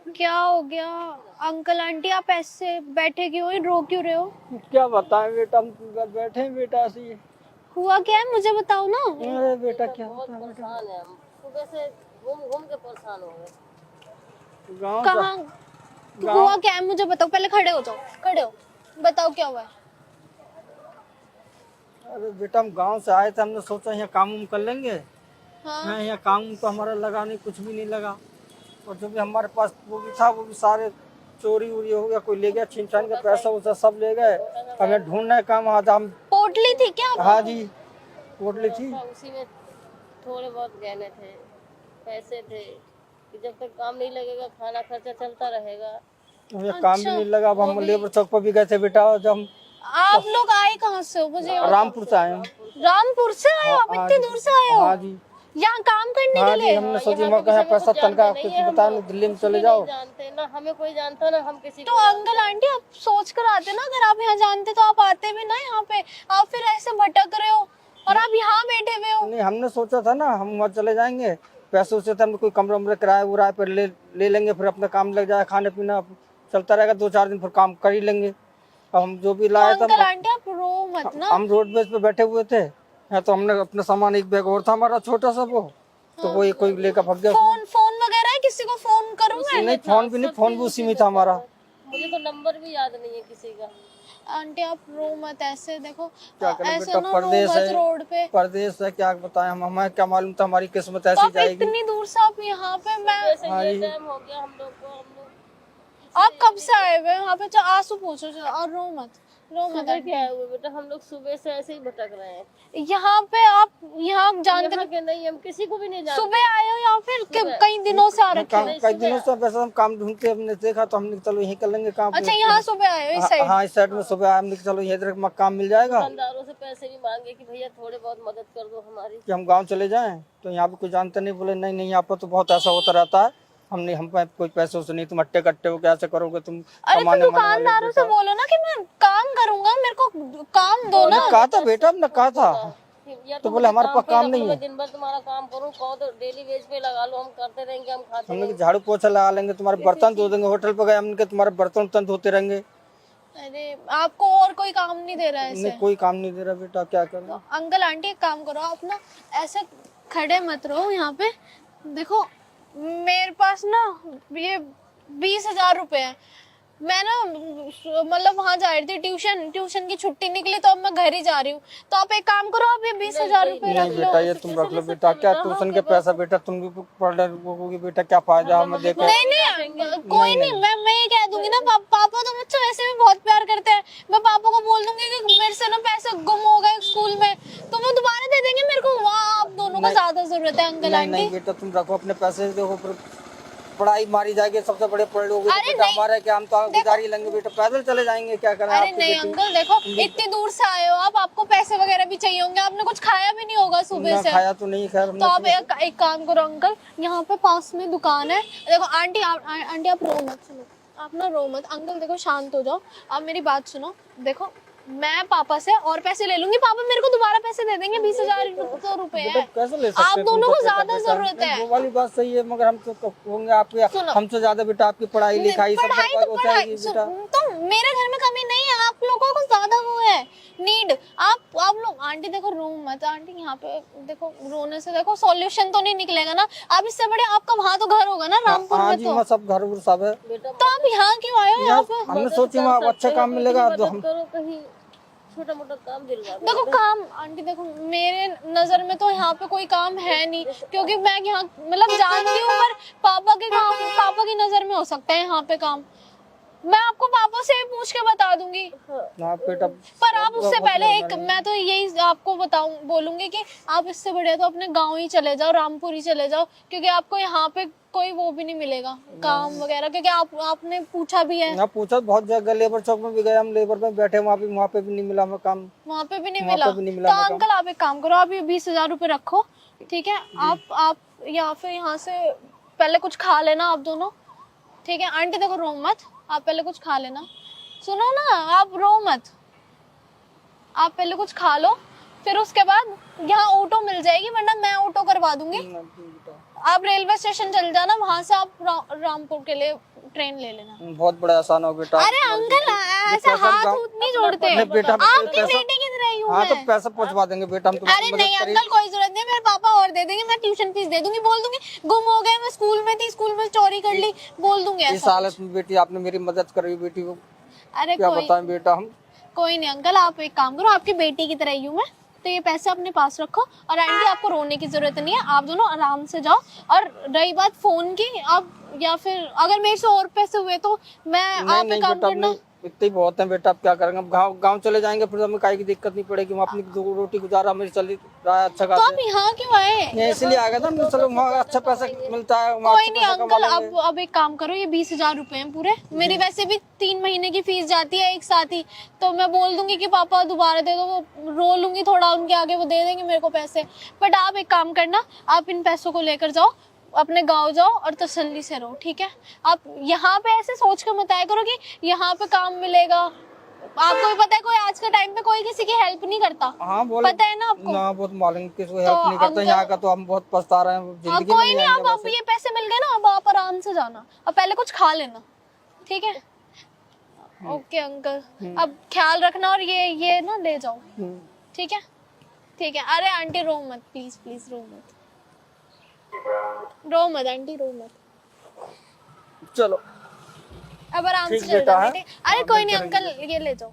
क्या हो गया अंकल आंटी, आप ऐसे बैठे क्यों हैं, रो क्यों रहे हो? क्या बताएं बेटा, हम तो बैठे हैं बेटा ऐसे ही। हुआ क्या है मुझे बताओ ना। अरे बेटा क्या होता है बेटा, परेशान है हम, सुबह से घूम घूम के परेशान हो गए। गाँव कहाँ हुआ क्या है मुझे बताओ, पहले खड़े हो जाओ, खड़े हो, बताओ क्या हुआ है। अरे बेटा हम गांव से आए थे, हमने सोचा यहाँ काम उम कर लेंगे। हाँ यहाँ काम तो हमारा लगा नहीं, कुछ भी नहीं लगा। और जो भी हमारे पास वो भी था वो भी सारे चोरी उरी हो गया, कोई ले गया, छीन छान के पैसा वैसा सब ले गए। हमें ढूंढना है काम, आज हम। पोटली थी क्या? हाँ जी, पोटली थी। उसी में थोड़े बहुत गहने थे, पैसे थे कि जब तक काम नहीं लगेगा खाना खर्चा चलता रहेगा। हमें काम भी नहीं लगा। अब हम लेबर चौक पर भी गए थे बेटा। जब हम आप लोग आए कहाँ से हो मुझे? रामपुर से आए हैं। रामपुर से आए हो आप? इतनी दूर से आए हो हाँ जी, यहाँ काम करने हाँ के जी। लिए? हमने सोची मैं कहा पैसा तनख्वाह कुछ बता, दिल्ली में चले जाओ। जानते ना हमें कोई जानता ना हम किसी तो अंकल आंटी आप सोच कर आते ना, अगर आप यहाँ जानते तो आप आते भी ना यहाँ पे। आप फिर ऐसे भटक रहे हो और आप यहाँ बैठे हुए हो। नहीं, हमने सोचा था ना हम वहाँ चले जाएंगे, पैसे उससे हमने कोई कमरा उमरा किराया उराया पर ले लेंगे, फिर अपना काम लग जाए, खाने पीना चलता रहेगा, 2-4 दिन फिर काम कर ही लेंगे। अब हम जो भी लाए अंकल थे, आंटी आप रो मत ना। हम रोडवेज पे बैठे हुए थे। हाँ, तो हमने अपना सामान, एक बैग और था हमारा छोटा सा वो, तो वो कोई लेकर भाग गया। फोन वगैरह है, किसी को फोन करूँ मैं? नहीं, फोन भी नहीं, फोन भी उसी में था हमारा। मुझे तो नंबर भी याद नहीं है किसी का। आंटी आप रो मत ऐसे, देखो क्या करें ऐसे बेटा, ना रो परदेश मत है, रोड पे। परदेश है, क्या बताएं हम, हमें क्या मालूम था हमारी किस्मत तो ऐसी आप जाएगी। इतनी दूर से आप यहाँ पे, मैं वैसे हाँ ये जी। टाइम हो गया हम लोग को, हम लोग आप कब से आए हुए हैं यहाँ पे? आंसू पोछो और रो मत, रो मत। सुबह क्या हुआ बेटा, हम लोग सुबह से ऐसे ही भटक रहे हैं। यहाँ पे आप यहाँ जानते यहाँ के नहीं, हम किसी को भी नहीं जानते। सुबह आए हो या फिर कई दिनों से आ रखे हो? कई दिनों से वैसे हम काम ढूंढते, हमने देखा तो हमने चलो यहीं कर लेंगे काम। अच्छा यहाँ सुबह आए हो इस साइड? हाँ, इस साइड में सुबह आए, हमने चलो यहीं इधर काम मिल जाएगा। दुकानदारों से पैसे भी मांगे कि भैया थोड़े बहुत मदद कर दो हमारी। कि हम गांव चले जाएं, तो यहाँ पे कोई जानते नहीं, बोले नहीं नहीं, यहाँ पर तो बहुत ऐसा होता रहता है, हमने हम पे कोई पैसों से नहीं, तुम अट्टे कट्टे हो, कैसे करोगे तुम? अरे तो कमाने वाले दुकानदारों से बोलो ना कि मैं काम करूंगा, मेरे को काम दो ना। कहा था बेटा, हमने कहा था। या तो बोले हमारे पास काम नहीं है। दिन भर तुम्हारा काम करूँ, कहो तो डेली वेज पे लगा लो, हम करते रहेंगे, हम खाते हमने झाड़ू पोछा लगा लेंगे, तुम्हारे बर्तन धो देंगे। होटल पे गए हमने कहा तुम्हारे बर्तन वर्तन धोते रहेंगे। अरे आपको और कोई काम नहीं दे रहा है नहीं, ऐसे? कोई काम नहीं दे रहा बेटा, क्या करें। तो अंकल आंटी एक काम करो, आप ना ऐसे खड़े मत रहो यहाँ पे। देखो मेरे पास ना ये 20,000 रुपए है। मैं ना मतलब वहाँ जा रही थी, ट्यूशन की छुट्टी निकली तो अब मैं घर ही जा रही हूँ। तो आप एक काम करो, आप ये 20,000 रुपए रख नहीं लो। बेटा, ये तुम रख लो बेटा, क्या ट्यूशन के पैसा बेटा, तुम भी पढ़ रहे होगी बेटा, क्या फायदा हमें देखो। नहीं कोई नहीं, मैं ये कह दूंगी ना, पापा तो मुझसे वैसे भी बहुत प्यार करते हैं। मैं पापा को बोल दूंगी कि मेरे से ना पैसे गुम हो गए स्कूल में, तो वो दोबारा दे देंगे मेरे को। वहाँ आप दोनों को ज्यादा जरूरत है अंकल आंटी। नहीं बेटा, तुम रखो अपने पैसे, देखो फिर पढ़ाई मारी जाएगी, सबसे बड़े पढ़ लोगे तो बेटा हमारा क्या, हम तो गुजारी लेंगे बेटा, पैदल चले जाएंगे, क्या करें। अरे नहीं अंकल, देखो इतनी दूर से आए हो आप, आपको पैसे वगैरह भी चाहिए होंगे, आपने कुछ खाया भी नहीं होगा सुबह से। खाया तो नहीं, खैर तो आप एक काम करो अंकल, यहाँ पे पास में दुकान है। देखो आंटी आप रो मत, सुनो आप ना रो मत। अंकल देखो शांत हो जाओ, आप मेरी बात सुनो। देखो मैं पापा से और पैसे ले लूंगी, पापा मेरे को दोबारा पैसे दे देंगे। 20,000 रुपए है, कैसे ले सकते आप हैं? दोनों को तुमको ज्यादा पैसा- जरूरत है। वो वाली बात सही है, मगर हम तो होंगे आपके, हमसे ज्यादा बेटा आपकी पढ़ाई लिखाई सब पढ़ाई बर्बाद तो हो जाएगी बेटा। तो मेरे घर में कमी नहीं है, आप लोगों को ज्यादा वो है नीड। आप लोग आंटी देखो रो मत आंटी, यहाँ पे देखो रोने से देखो सॉल्यूशन तो नहीं निकलेगा ना। आप इससे बड़े, आपका वहाँ तो घर होगा ना रामपुर हाँ में, जी, तो वहाँ सब घर उर सब है। तो आप यहाँ क्यों आए हो? यहाँ पे हमने सोची वहाँ अच्छा काम मिलेगा, जो हम करो कहीं छोटा मोटा काम दिलवा दो। देखो काम आंटी देखो मेरे नजर में तो यहाँ पे कोई काम है नहीं, क्योंकि मैं यहाँ मतलब जानती हूँ, पर पापा की नजर में हो सकता है यहाँ पे काम। मैं आपको पापा से भी पूछ के बता दूंगी। हाँ बेटा, पर आप उससे पहले मैं तो यही आपको बोलूंगी कि आप इससे बढ़िया तो अपने गांव ही चले जाओ, रामपुर ही चले जाओ, क्योंकि आपको यहाँ पे कोई वो भी नहीं मिलेगा काम वगैरह, क्योंकि आपने पूछा भी है। यहाँ पूछा बहुत जगह, लेबर चौक में भी गए हम, लेबर में बैठे, वहाँ पे भी नहीं मिला हमें काम। वहाँ पे भी नहीं वहाँ मिला। पे भी नहीं मिला तो हमें अंकल आप एक काम करो, आप ये 20,000 रुपए रखो, ठीक है? आप या फिर यहाँ से पहले कुछ खा लेना आप दोनों, ठीक है? आंटी देखो रो मत, आप पहले कुछ खा लेना। सुनो ना, आप रो मत, आप पहले कुछ खा लो, फिर उसके बाद यहाँ ऑटो मिल जाएगी, वरना मैं ऑटो करवा दूंगी। आप रेलवे स्टेशन चल जाना, वहां से आप रामपुर के लिए ट्रेन ले लेना। बहुत बड़ा एहसान हो बेटा। अरे अंकल ऐसे हाथ उठ नहीं जोड़ते, नहीं बेटा, आपकी पैसा- बेटी की तरह ही हूँ हाँ तो मैं। पैसा पहुंचवा देंगे बेटा हम अरे नहीं अंकल कोई जरूरत नहीं, मेरे पापा और दे देंगे, मैं ट्यूशन फीस दे दूंगी, बोल दूंगी गुम हो गए, मैं स्कूल में थी, स्कूल में चोरी कर ली, बोल दूंगी इस ऐसा। हालत में बेटी आपने मेरी मदद करी बेटी को, अरे क्या बताएं बेटा हम। कोई नहीं अंकल, आप एक काम करो, आपकी बेटी की तरह ही हूँ मैं, तो ये पैसे अपने पास रखो। और आंटी आपको रोने की जरूरत नहीं है, आप दोनों आराम से जाओ। और रही बात फोन की, आप या फिर अगर मेरे से और पैसे हुए तो मैं आप एक काम करना, इतने ही बहुत है बेटा, अब क्या करेंगे, अब गाँव चले जाएंगे फिर हमें काहे की दिक्कत नहीं पड़ेगी, वहाँ अपनी दो रोटी गुजारा मेरी चल रहा है अच्छा तो खासा। आप यहाँ क्यों आए? ये इसलिए आ गया था, चलो वहाँ अच्छा पैसा मिलता है, वहाँ कोई अच्छा नहीं पैसा कमा अंकल, लेंगे। अब एक काम करो, ये 20,000 रुपए हैं पूरे, मेरी वैसे भी 3 महीने की फीस जाती है एक साथ ही, तो मैं बोल दूंगी कि पापा दोबारा दे दो, वो रो लूंगी थोड़ा उनके आगे, वो दे देंगे मेरे को पैसे। बट आप एक काम करना, आप इन पैसों को लेकर जाओ, अपने गांव जाओ और तसल्ली से रहो, ठीक है? आप यहाँ पे ऐसे सोच कर मत आया करो कि यहाँ पे काम मिलेगा। आपको भी पता है कोई आज के टाइम पे कोई किसी की हेल्प नहीं करता, हाँ बोले, पता है ना आपको? ना बहुत मालूम किसी को हेल्प नहीं करता अंकल- यहाँ का, तो हम बहुत पछता रहे हैं, अब जिंदगी कोई में नहीं, आएंगे अब ये पैसे मिल गए ना, अब आप आराम से जाना, अब पहले कुछ खा लेना, ठीक है? ओके अंकल, अब ख्याल रखना, और ये ना ले जाओ, ठीक है? ठीक है। अरे आंटी रो मत, प्लीज प्लीज रो मत, रो मत आंटी, रो मत, चलो अब आराम से ठीक चल बेटा जाओ है। बेटे। अरे कोई नहीं अंकल, ये ले जाओ।